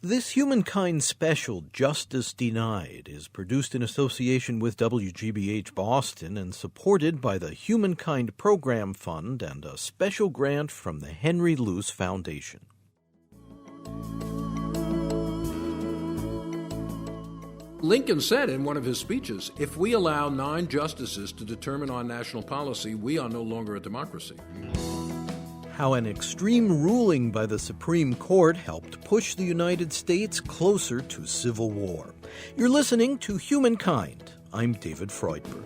This Humankind special, Justice Denied, is produced in association with WGBH Boston and supported by the Humankind Program Fund and a special grant from the Henry Luce Foundation. Lincoln said in one of his speeches, if we allow 9 justices to determine our national policy, we are no longer a democracy. How an extreme ruling by the Supreme Court helped push the United States closer to civil war. You're listening to Humankind. I'm David Freudberg.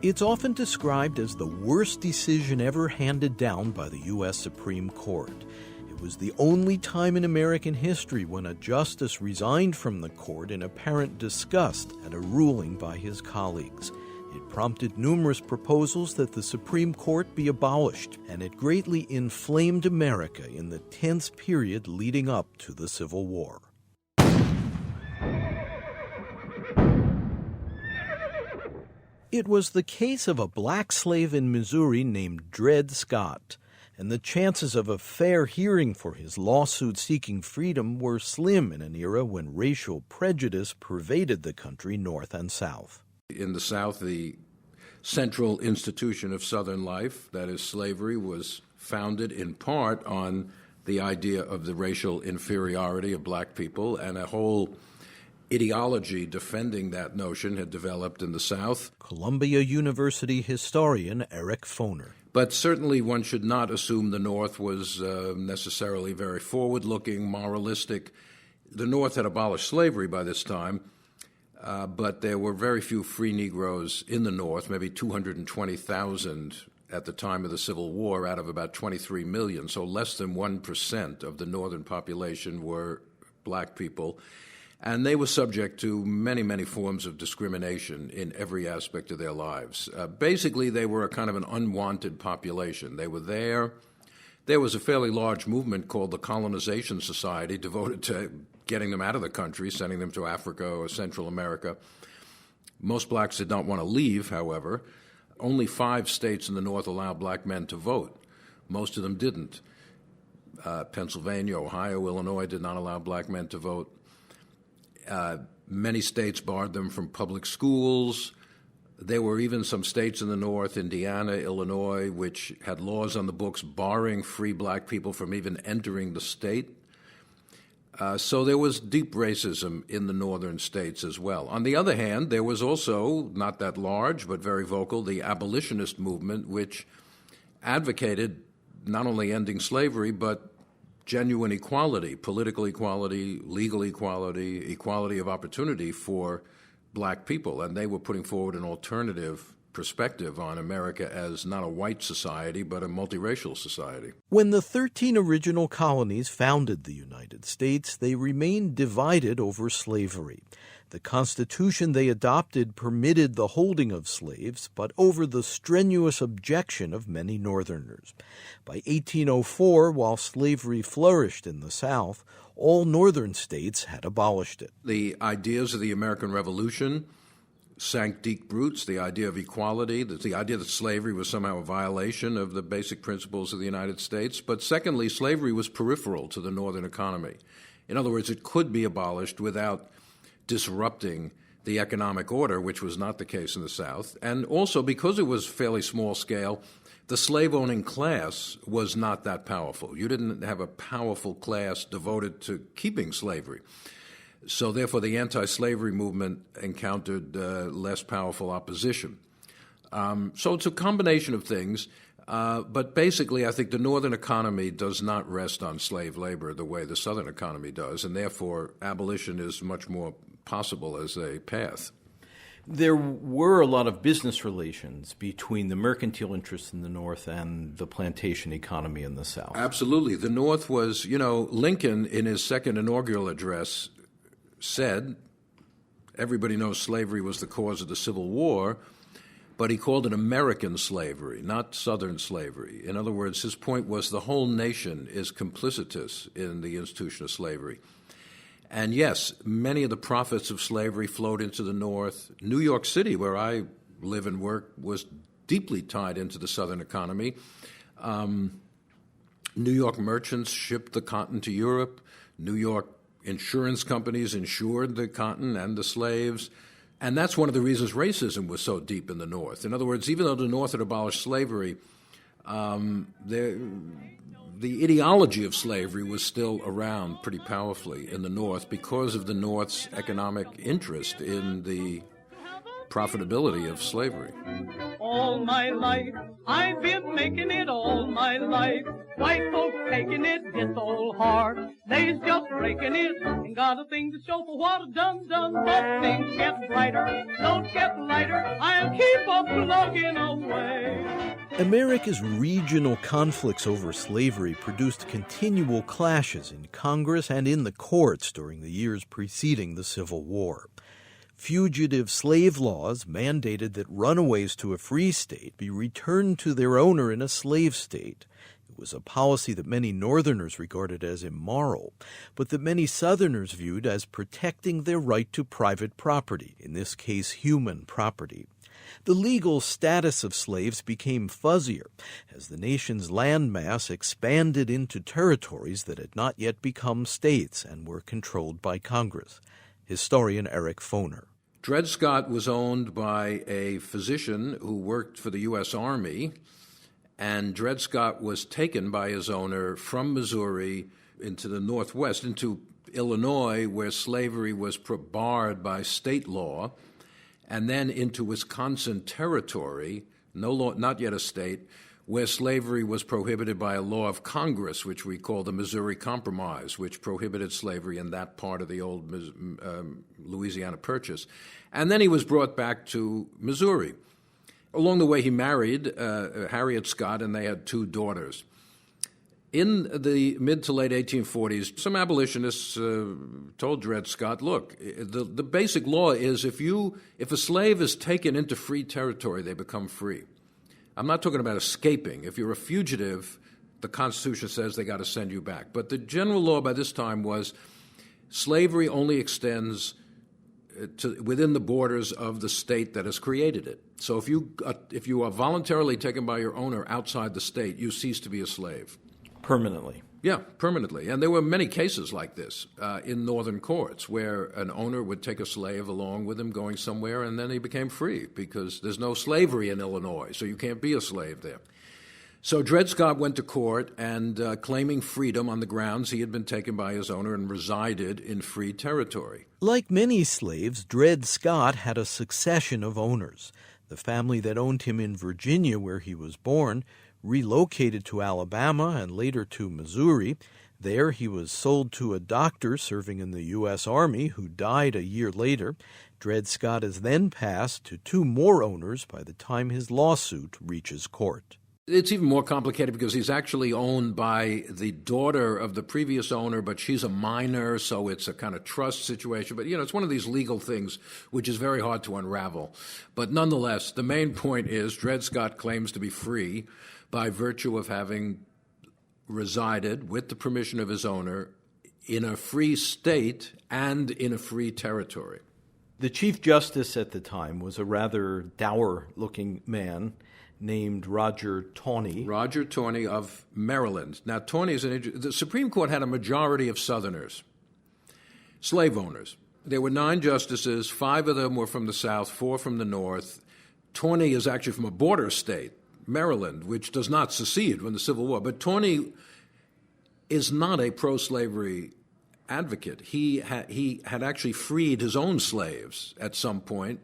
It's often described as the worst decision ever handed down by the U.S. Supreme Court. It was the only time in American history when a justice resigned from the court in apparent disgust at a ruling by his colleagues. It prompted numerous proposals that the Supreme Court be abolished, and it greatly inflamed America in the tense period leading up to the Civil War. It was the case of a black slave in Missouri named Dred Scott, and the chances of a fair hearing for his lawsuit seeking freedom were slim in an era when racial prejudice pervaded the country north and south. In the South, the central institution of Southern life, that is slavery, was founded in part on the idea of the racial inferiority of black people, and a whole ideology defending that notion had developed in the South. Columbia University historian Eric Foner. But certainly one should not assume the North was necessarily very forward-looking, moralistic. The North had abolished slavery by this time, but there were very few free Negroes in the North, maybe 220,000 at the time of the Civil War out of about 23 million. So less than 1% of the northern population were black people. And they were subject to many, many forms of discrimination in every aspect of their lives. Basically, they were a kind of an unwanted population. They were there. There was a fairly large movement called the Colonization Society devoted to getting them out of the country, sending them to Africa or Central America. Most blacks did not want to leave, however. Only 5 states in the North allowed black men to vote. Most of them didn't. Pennsylvania, Ohio, Illinois did not allow black men to vote. Many states barred them from public schools. There were even some states in the North, Indiana, Illinois, which had laws on the books barring free black people from even entering the state. So there was deep racism in the northern states as well. On the other hand, there was also, not that large, but very vocal, the abolitionist movement, which advocated not only ending slavery, but genuine equality, political equality, legal equality, equality of opportunity for black people. And they were putting forward an alternative perspective on America as not a white society, but a multiracial society. When the 13 original colonies founded the United States, they remained divided over slavery. The Constitution they adopted permitted the holding of slaves, but over the strenuous objection of many Northerners. By 1804, while slavery flourished in the South, all Northern states had abolished it. The ideas of the American Revolution sank deep roots, the idea of equality, the idea that slavery was somehow a violation of the basic principles of the United States. But secondly, slavery was peripheral to the Northern economy. In other words, it could be abolished without disrupting the economic order, which was not the case in the South. And also, because it was fairly small scale, the slave-owning class was not that powerful. You didn't have a powerful class devoted to keeping slavery. So therefore, the anti-slavery movement encountered less powerful opposition. So it's a combination of things. But basically, I think the Northern economy does not rest on slave labor the way the Southern economy does, and therefore abolition is much more possible as a path. There were a lot of business relations between the mercantile interests in the North and the plantation economy in the South. Absolutely. The North was, Lincoln, in his second inaugural address, said, everybody knows slavery was the cause of the Civil War, but he called it American slavery, not Southern slavery. In other words, his point was the whole nation is complicitous in the institution of slavery. And yes, many of the profits of slavery flowed into the North. New York City, where I live and work, was deeply tied into the Southern economy. New York merchants shipped the cotton to Europe. New York insurance companies insured the cotton and the slaves. And that's one of the reasons racism was so deep in the North. In other words, even though the North had abolished slavery, the ideology of slavery was still around pretty powerfully in the North because of the North's economic interest in the profitability of slavery. All my life, I've been making it all my life. White folks taking it this old hard. They's just breaking it and got a thing to show for what done. But things get brighter, don't get lighter. I'll keep on plugging away. America's regional conflicts over slavery produced continual clashes in Congress and in the courts during the years preceding the Civil War. Fugitive slave laws mandated that runaways to a free state be returned to their owner in a slave state. It was a policy that many Northerners regarded as immoral, but that many Southerners viewed as protecting their right to private property, in this case human property. The legal status of slaves became fuzzier as the nation's landmass expanded into territories that had not yet become states and were controlled by Congress. Historian Eric Foner. Dred Scott was owned by a physician who worked for the U.S. Army, and Dred Scott was taken by his owner from Missouri into the Northwest, into Illinois, where slavery was barred by state law, and then into Wisconsin Territory, not yet a state, where slavery was prohibited by a law of Congress, which we call the Missouri Compromise, which prohibited slavery in that part of the old Louisiana Purchase. And then he was brought back to Missouri. Along the way, he married Harriet Scott, and they had 2 daughters. In the mid to late 1840s, some abolitionists told Dred Scott, look, the basic law is if a slave is taken into free territory, they become free. I'm not talking about escaping. If you're a fugitive, the Constitution says they got to send you back. But the general law by this time was slavery only extends within the borders of the state that has created it. So if you are voluntarily taken by your owner outside the state, you cease to be a slave. Permanently. Yeah, permanently. And there were many cases like this in northern courts where an owner would take a slave along with him going somewhere, and then he became free because there's no slavery in Illinois, so you can't be a slave there. So Dred Scott went to court and claiming freedom on the grounds he had been taken by his owner and resided in free territory. Like many slaves, Dred Scott had a succession of owners. The family that owned him in Virginia, where he was born, relocated to Alabama and later to Missouri. There he was sold to a doctor serving in the U.S. Army who died a year later. Dred Scott is then passed to 2 more owners by the time his lawsuit reaches court. It's even more complicated because he's actually owned by the daughter of the previous owner, but she's a minor, so it's a kind of trust situation. But, it's one of these legal things which is very hard to unravel. But nonetheless, the main point is Dred Scott claims to be free by virtue of having resided with the permission of his owner in a free state and in a free territory. The Chief Justice at the time was a rather dour-looking man named Roger Taney. Roger Taney of Maryland. Now, Taney is the Supreme Court had a majority of Southerners, slave owners. There were 9 justices. 5 of them were from the South, 4 from the North. Taney is actually from a border state, Maryland, which does not secede from the Civil War. But Taney is not a pro-slavery advocate. He had actually freed his own slaves at some point,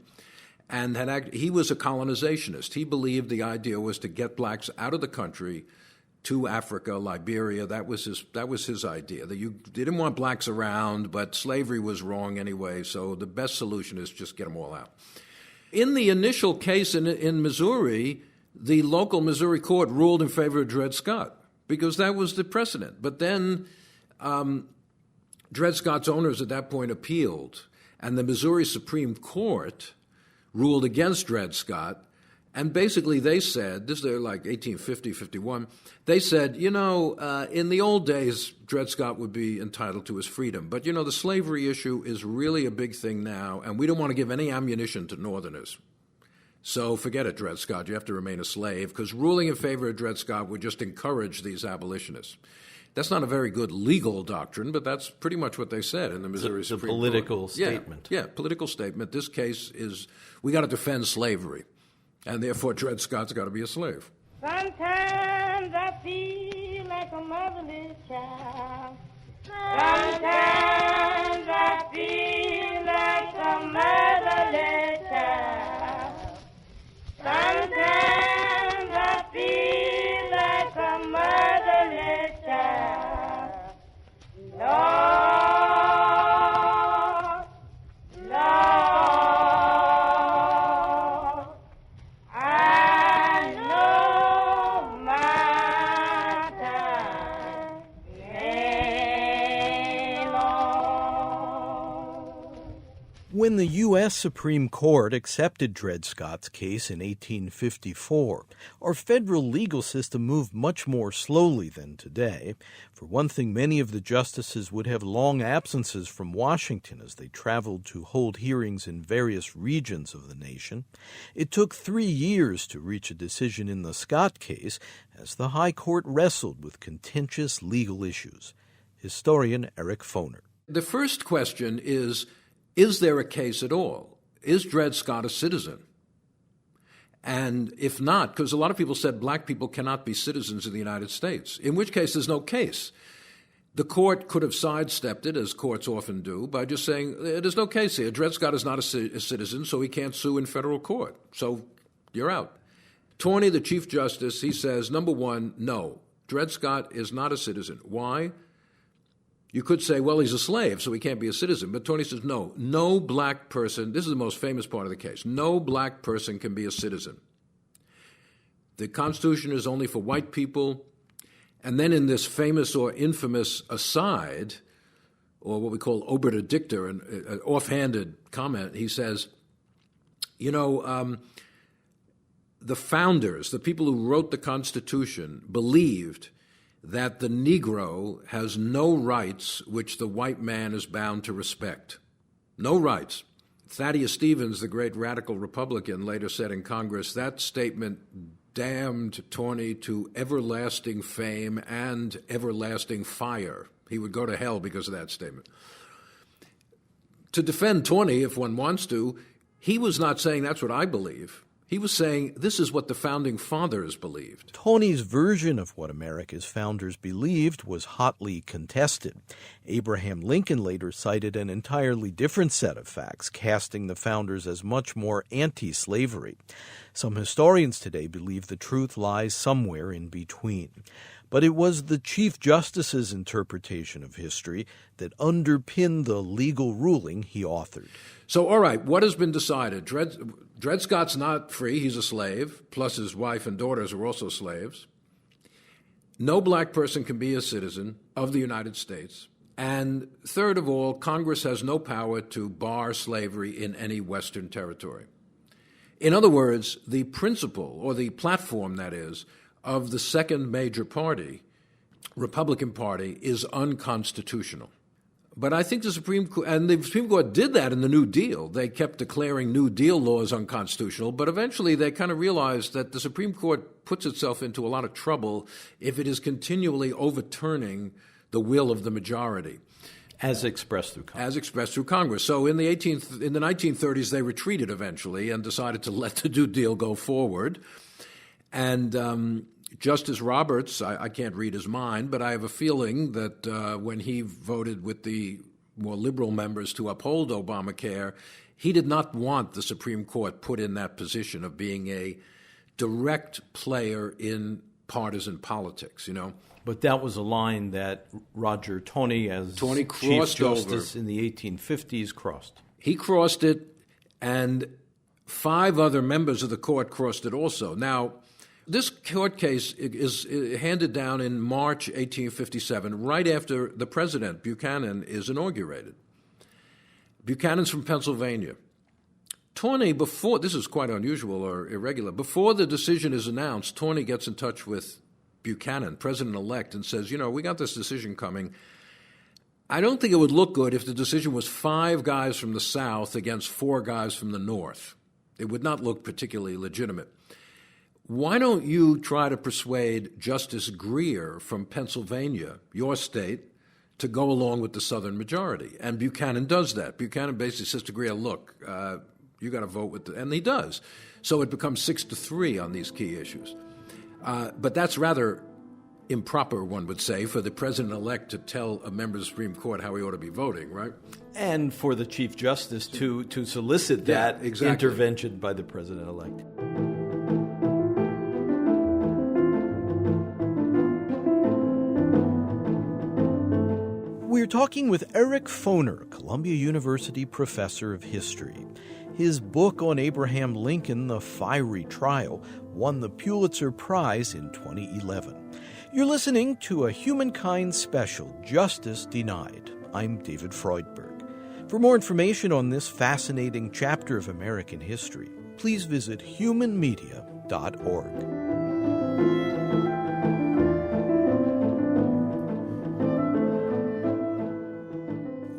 and he was a colonizationist. He believed the idea was to get blacks out of the country to Africa, Liberia. That was his idea. That you didn't want blacks around, but slavery was wrong anyway, so the best solution is just get them all out. In the initial case in Missouri, the local Missouri court ruled in favor of Dred Scott because that was the precedent. But then Dred Scott's owners at that point appealed, and the Missouri Supreme Court ruled against Dred Scott, And basically they said, this is like 1850, 51, they said, in the old days, Dred Scott would be entitled to his freedom. But, the slavery issue is really a big thing now, and we don't want to give any ammunition to Northerners. So forget it, Dred Scott. You have to remain a slave, because ruling in favor of Dred Scott would just encourage these abolitionists. That's not a very good legal doctrine, but that's pretty much what they said in the Missouri Supreme Court. It's a political statement. Yeah, political statement. This case is, we got to defend slavery, and therefore Dred Scott's got to be a slave. Sometimes I feel like a motherless child. Sometimes I feel like a motherless child. Sometimes I feel like a motherless child. Lord, Lord, I know my time ain't long. When the U.S. Supreme Court accepted Dred Scott's case in 1854, our federal legal system moved much more slowly than today. For one thing, many of the justices would have long absences from Washington as they traveled to hold hearings in various regions of the nation. It took 3 years to reach a decision in the Scott case as the High Court wrestled with contentious legal issues. Historian Eric Foner. The first question is there a case at all? Is Dred Scott a citizen? And if not, because a lot of people said black people cannot be citizens of the United States, in which case there's no case. The court could have sidestepped it, as courts often do, by just saying, there's no case here. Dred Scott is not a citizen, so he can't sue in federal court. So you're out. Tawney, the Chief Justice, he says, number one, no, Dred Scott is not a citizen. Why? You could say, well, he's a slave, so he can't be a citizen. But Tawney says, no black person, this is the most famous part of the case, no black person can be a citizen. The Constitution is only for white people. And then in this famous or infamous aside, or what we call obiter dicta, an offhanded comment, he says, the founders, the people who wrote the Constitution, believed that the Negro has no rights which the white man is bound to respect. No rights. Thaddeus Stevens, the great radical Republican, later said in Congress, that statement damned Tawney to everlasting fame and everlasting fire. He would go to hell because of that statement. To defend Tawney, if one wants to, he was not saying that's what I believe. He was saying this is what the Founding Fathers believed. Tawney's version of what America's founders believed was hotly contested. Abraham Lincoln later cited an entirely different set of facts, casting the founders as much more anti-slavery. Some historians today believe the truth lies somewhere in between. But it was the Chief Justice's interpretation of history that underpinned the legal ruling he authored. So, all right, what has been decided? Dred Scott's not free. He's a slave, plus his wife and daughters are also slaves. No black person can be a citizen of the United States. And third of all, Congress has no power to bar slavery in any Western territory. In other words, the principle, or the platform, that is, of the second major party, Republican Party, is unconstitutional. But I think the Supreme Court did that in the New Deal. They kept declaring New Deal laws unconstitutional, but eventually they kind of realized that the Supreme Court puts itself into a lot of trouble if it is continually overturning the will of the majority. As expressed through Congress. As expressed through Congress. So in the 1930s, they retreated eventually and decided to let the New Deal go forward. And Justice Roberts, I can't read his mind, but I have a feeling that when he voted with the more liberal members to uphold Obamacare, he did not want the Supreme Court put in that position of being a direct player in partisan politics, But that was a line that Roger Tawney, as Chief Justice in the 1850s, crossed. He crossed it, and 5 other members of the court crossed it also. Now, this court case is handed down in March 1857, right after the president, Buchanan, is inaugurated. Buchanan's from Pennsylvania. Tawney, before, this is quite unusual or irregular, before the decision is announced, Tawney gets in touch with Buchanan, president-elect, and says, we got this decision coming. I don't think it would look good if the decision was 5 guys from the South against 4 guys from the North. It would not look particularly legitimate. Why don't you try to persuade Justice Greer from Pennsylvania, your state, to go along with the Southern majority? And Buchanan does that. Buchanan basically says to Greer, look, you got to vote with and he does. So it becomes 6-3 on these key issues. But that's rather improper, one would say, for the president-elect to tell a member of the Supreme Court how he ought to be voting, right? And for the Chief Justice to solicit that intervention by the president-elect. We're talking with Eric Foner, Columbia University professor of history. His book on Abraham Lincoln, The Fiery Trial, won the Pulitzer Prize in 2011. You're listening to a Humankind special, Justice Denied. I'm David Freudberg. For more information on this fascinating chapter of American history, please visit humanmedia.org.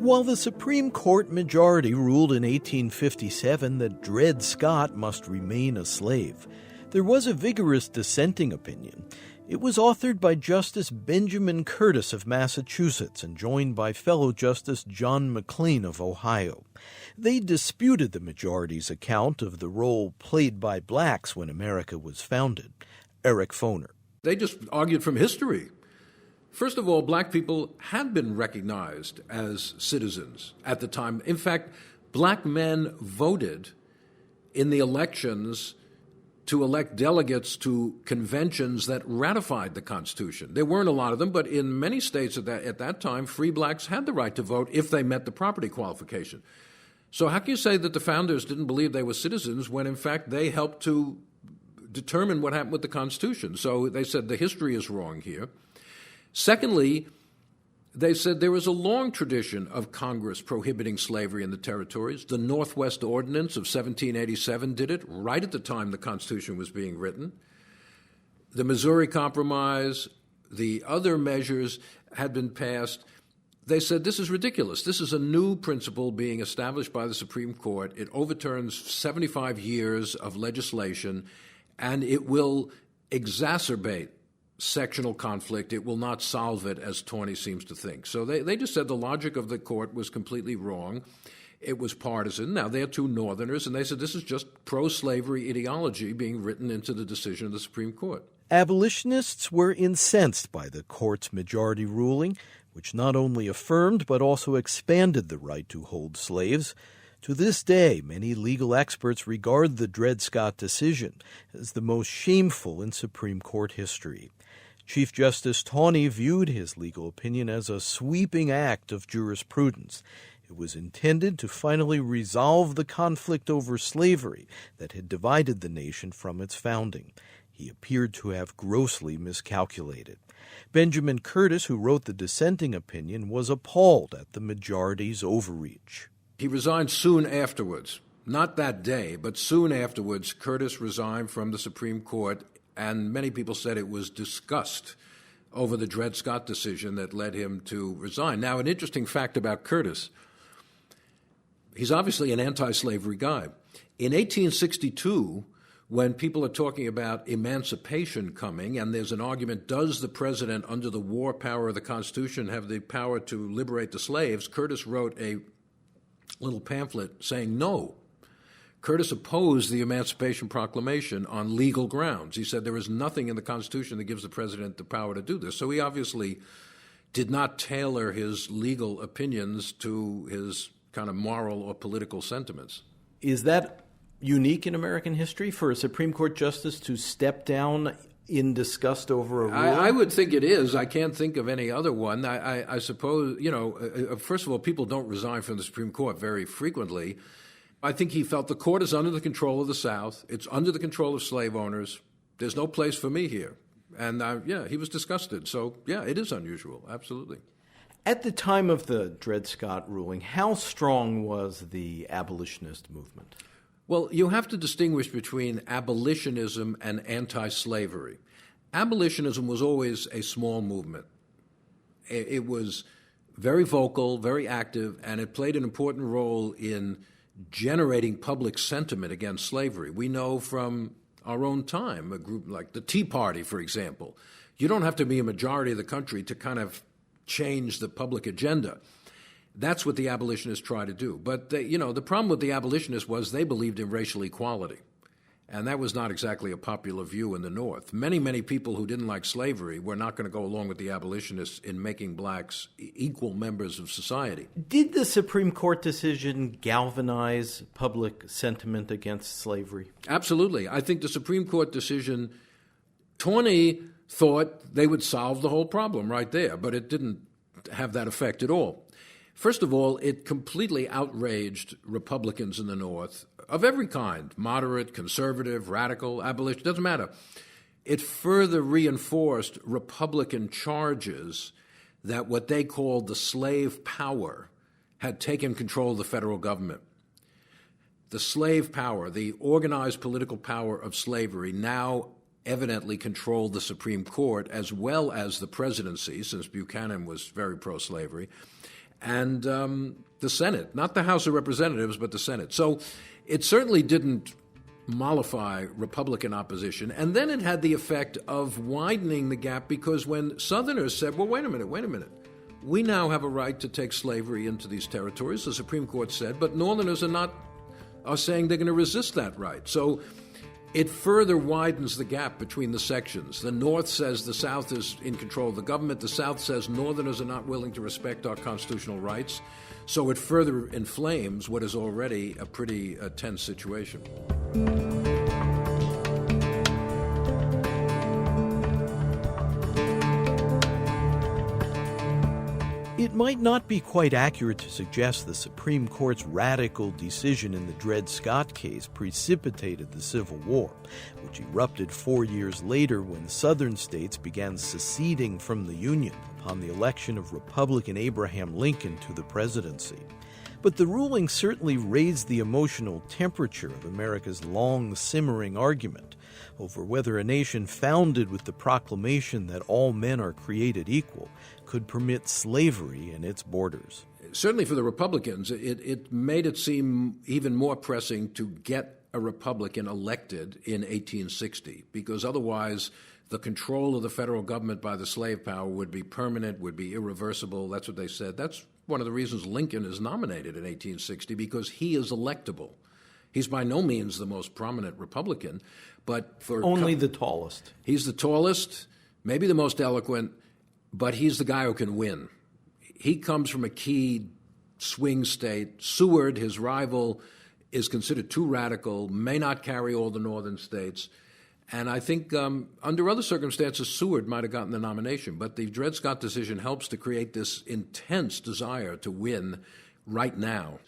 While the Supreme Court majority ruled in 1857 that Dred Scott must remain a slave, there was a vigorous dissenting opinion. It was authored by Justice Benjamin Curtis of Massachusetts and joined by fellow Justice John McLean of Ohio. They disputed the majority's account of the role played by blacks when America was founded. Eric Foner. They just argued from history. First of all, black people had been recognized as citizens at the time. In fact, black men voted in the elections to elect delegates to conventions that ratified the Constitution. There weren't a lot of them, but in many states at that time, free blacks had the right to vote if they met the property qualification. So how can you say that the founders didn't believe they were citizens when, in fact, they helped to determine what happened with the Constitution? So they said the history is wrong here. Secondly, they said there was a long tradition of Congress prohibiting slavery in the territories. The Northwest Ordinance of 1787 did it right at the time the Constitution was being written. The Missouri Compromise, the other measures had been passed. They said this is ridiculous. This is a new principle being established by the Supreme Court. It overturns 75 years of legislation, and it will exacerbate sectional conflict. It will not solve it, as Tawney seems to think. So they just said the logic of the court was completely wrong. It was partisan. Now, they're 2 Northerners, and they said this is just pro-slavery ideology being written into the decision of the Supreme Court. Abolitionists were incensed by the court's majority ruling, which not only affirmed but also expanded the right to hold slaves. To this day, many legal experts regard the Dred Scott decision as the most shameful in Supreme Court history. Chief Justice Tawney viewed his legal opinion as a sweeping act of jurisprudence. It was intended to finally resolve the conflict over slavery that had divided the nation from its founding. He appeared to have grossly miscalculated. Benjamin Curtis, who wrote the dissenting opinion, was appalled at the majority's overreach. He resigned soon afterwards. Not that day, but soon afterwards, Curtis resigned from the Supreme Court, and many people said it was disgust over the Dred Scott decision that led him to resign. Now, an interesting fact about Curtis, he's obviously an anti-slavery guy. In 1862, when people are talking about emancipation coming, and there's an argument, does the president, under the war power of the Constitution, have the power to liberate the slaves? Curtis wrote a little pamphlet saying no. Curtis opposed the Emancipation Proclamation on legal grounds. He said there is nothing in the Constitution that gives the president the power to do this. So he obviously did not tailor his legal opinions to his kind of moral or political sentiments. Is that unique in American history for a Supreme Court justice to step down in disgust over a rule? I would think it is. I can't think of any other one. I suppose, first of all, people don't resign from the Supreme Court very frequently. I think he felt the court is under the control of the South. It's under the control of slave owners. There's no place for me here. And, he was disgusted. So, it is unusual. Absolutely. At the time of the Dred Scott ruling, how strong was the abolitionist movement? Well, you have to distinguish between abolitionism and anti-slavery. Abolitionism was always a small movement. It was very vocal, very active, and it played an important role in generating public sentiment against slavery. We know from our own time, a group like the Tea Party, for example. You don't have to be a majority of the country to kind of change the public agenda. That's what the abolitionists try to do. But, the problem with the abolitionists was they believed in racial equality. And that was not exactly a popular view in the North. Many, many people who didn't like slavery were not going to go along with the abolitionists in making blacks equal members of society. Did the Supreme Court decision galvanize public sentiment against slavery? Absolutely. I think the Supreme Court decision, Tawney thought they would solve the whole problem right there, but it didn't have that effect at all. First of all, it completely outraged Republicans in the North of every kind, moderate, conservative, radical, abolitionist, doesn't matter. It further reinforced Republican charges that what they called the slave power had taken control of the federal government. The slave power, the organized political power of slavery, now evidently controlled the Supreme Court as well as the presidency, since Buchanan was very pro-slavery, and the Senate, not the House of Representatives, but the Senate. So it certainly didn't mollify Republican opposition. And then it had the effect of widening the gap, because when Southerners said, well, wait a minute, we now have a right to take slavery into these territories, the Supreme Court said, but Northerners are saying they're going to resist that right. So it further widens the gap between the sections. The North says the South is in control of the government. The South says Northerners are not willing to respect our constitutional rights. So it further inflames what is already a pretty tense situation. It might not be quite accurate to suggest the Supreme Court's radical decision in the Dred Scott case precipitated the Civil War, which erupted 4 years later when Southern states began seceding from the Union upon the election of Republican Abraham Lincoln to the presidency. But the ruling certainly raised the emotional temperature of America's long-simmering argument over whether a nation founded with the proclamation that all men are created equal could permit slavery in its borders. Certainly for the Republicans, it made it seem even more pressing to get a Republican elected in 1860, because otherwise the control of the federal government by the slave power would be permanent, would be irreversible. That's what they said. That's one of the reasons Lincoln is nominated in 1860, because he is electable. He's by no means the most prominent Republican, but only the tallest. He's the tallest, maybe the most eloquent, but he's the guy who can win. He comes from a key swing state. Seward, his rival, is considered too radical, may not carry all the northern states. And I think under other circumstances, Seward might have gotten the nomination. But the Dred Scott decision helps to create this intense desire to win right now.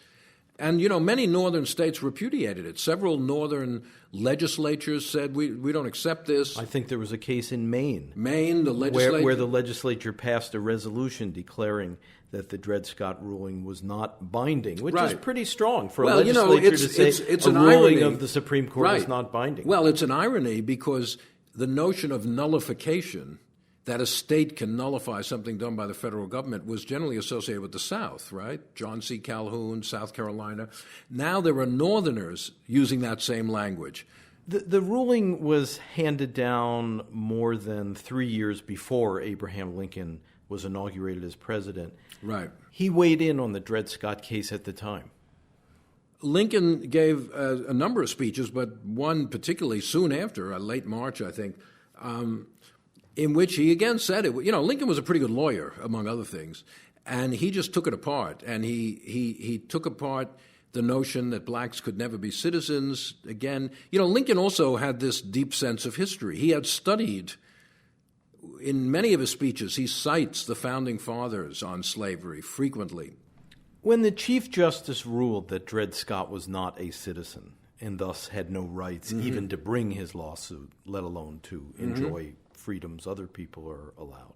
And, many northern states repudiated it. Several northern legislatures said, we don't accept this. I think there was a case in Maine. The legislature. Where the legislature passed a resolution declaring that the Dred Scott ruling was not binding, which is pretty strong for a legislature to say it's a ruling of the Supreme Court is not binding. Well, it's an irony, because the notion of nullification, that a state can nullify something done by the federal government, was generally associated with the South, right? John C. Calhoun, South Carolina. Now there are Northerners using that same language. The ruling was handed down more than 3 years before Abraham Lincoln was inaugurated as president. Right. He weighed in on the Dred Scott case at the time. Lincoln gave a number of speeches, but one particularly soon after, late March, I think, in which he again said it. Lincoln was a pretty good lawyer, among other things, and he just took it apart. And he took apart the notion that blacks could never be citizens. Again, Lincoln also had this deep sense of history. He had studied, in many of his speeches, he cites the founding fathers on slavery frequently. When the Chief Justice ruled that Dred Scott was not a citizen and thus had no rights even to bring his lawsuit, let alone to enjoy freedoms other people are allowed,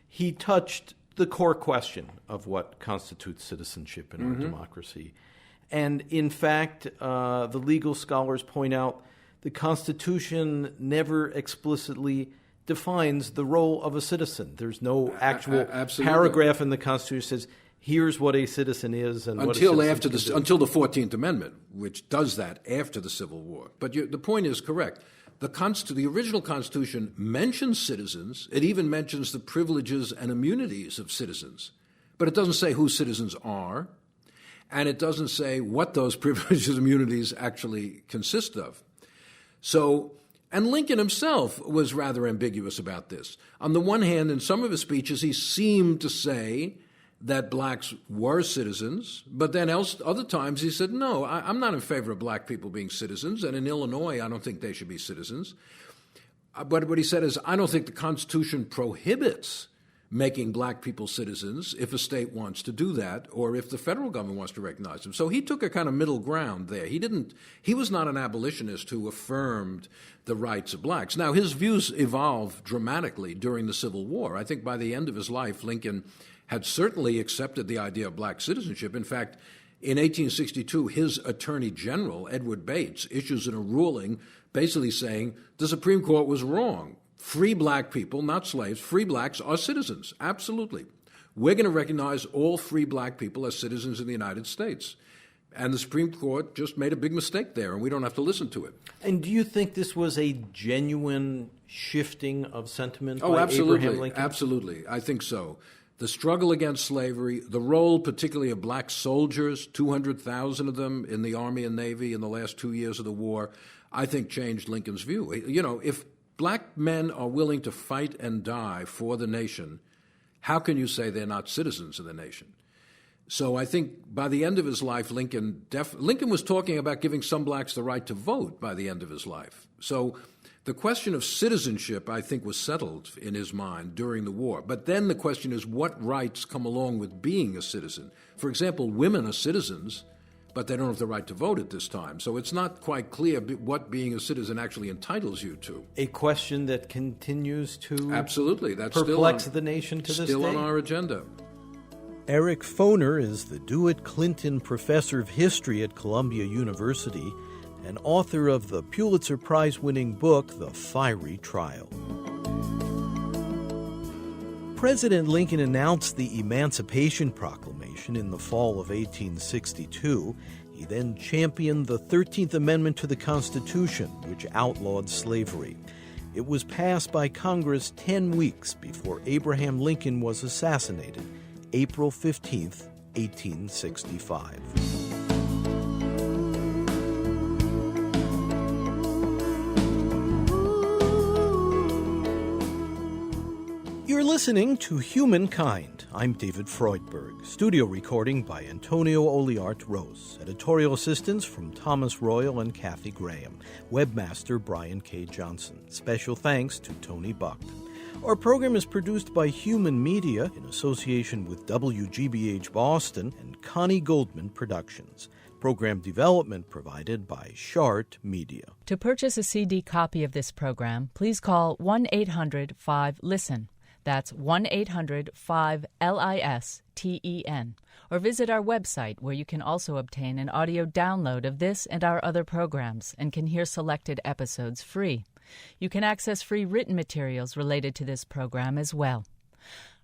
he touched the core question of what constitutes citizenship in our democracy. And in fact, the legal scholars point out the Constitution never explicitly defines the role of a citizen. There's no actual paragraph in the Constitution that says, here's what a citizen is and until what a after the until the 14th Amendment, which does that after the Civil War. But the point is correct. The original Constitution mentions citizens. It even mentions the privileges and immunities of citizens. But it doesn't say who citizens are, and it doesn't say what those privileges and immunities actually consist of. So, and Lincoln himself was rather ambiguous about this. On the one hand, in some of his speeches, he seemed to say that blacks were citizens, but then other times he said, no, I'm not in favor of black people being citizens, and in Illinois, I don't think they should be citizens. But what he said is, I don't think the Constitution prohibits making black people citizens if a state wants to do that or if the federal government wants to recognize them. So he took a kind of middle ground there. He was not an abolitionist who affirmed the rights of blacks. Now, his views evolved dramatically during the Civil War. I think by the end of his life, Lincoln had certainly accepted the idea of black citizenship. In fact, in 1862, his Attorney General, Edward Bates, issues a ruling basically saying the Supreme Court was wrong. Free black people, not slaves, free blacks are citizens, absolutely. We're going to recognize all free black people as citizens in the United States. And the Supreme Court just made a big mistake there, and we don't have to listen to it. And do you think this was a genuine shifting of sentiment by absolutely, Abraham Lincoln? Absolutely. I think so. The struggle against slavery, the role particularly of black soldiers, 200,000 of them in the Army and Navy in the last 2 years of the war, I think changed Lincoln's view. You know, if black men are willing to fight and die for the nation, how can you say they're not citizens of the nation? So I think by the end of his life, Lincoln was talking about giving some blacks the right to vote by the end of his life. So the question of citizenship, I think, was settled in his mind during the war. But then the question is what rights come along with being a citizen? For example, women are citizens, but they don't have the right to vote at this time. So it's not quite clear what being a citizen actually entitles you to. A question that continues to absolutely perplex the nation to this day. Still on our agenda. Eric Foner is the DeWitt Clinton Professor of History at Columbia University and author of the Pulitzer Prize-winning book, The Fiery Trial. President Lincoln announced the Emancipation Proclamation in the fall of 1862. He then championed the 13th Amendment to the Constitution, which outlawed slavery. It was passed by Congress 10 weeks before Abraham Lincoln was assassinated, April 15, 1865. You're listening to Humankind. I'm David Freudberg. Studio recording by Antonio Oliart Rose. Editorial assistance from Thomas Royal and Kathy Graham. Webmaster Brian K. Johnson. Special thanks to Tony Buck. Our program is produced by Human Media in association with WGBH Boston and Connie Goldman Productions. Program development provided by Shart Media. To purchase a CD copy of this program, please call 1-800-5-LISTEN. That's 1-800-5-LISTEN. Or visit our website, where you can also obtain an audio download of this and our other programs and can hear selected episodes free. You can access free written materials related to this program as well.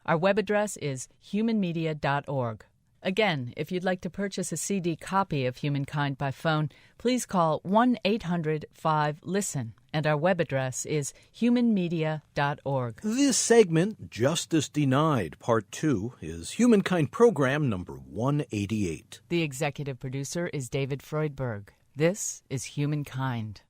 Our web address is humanmedia.org. Again, if you'd like to purchase a CD copy of Humankind by phone, please call 1-800-5-LISTEN, and our web address is humanmedia.org. This segment, Justice Denied, Part 2, is Humankind Program number 188. The executive producer is David Freudberg. This is Humankind.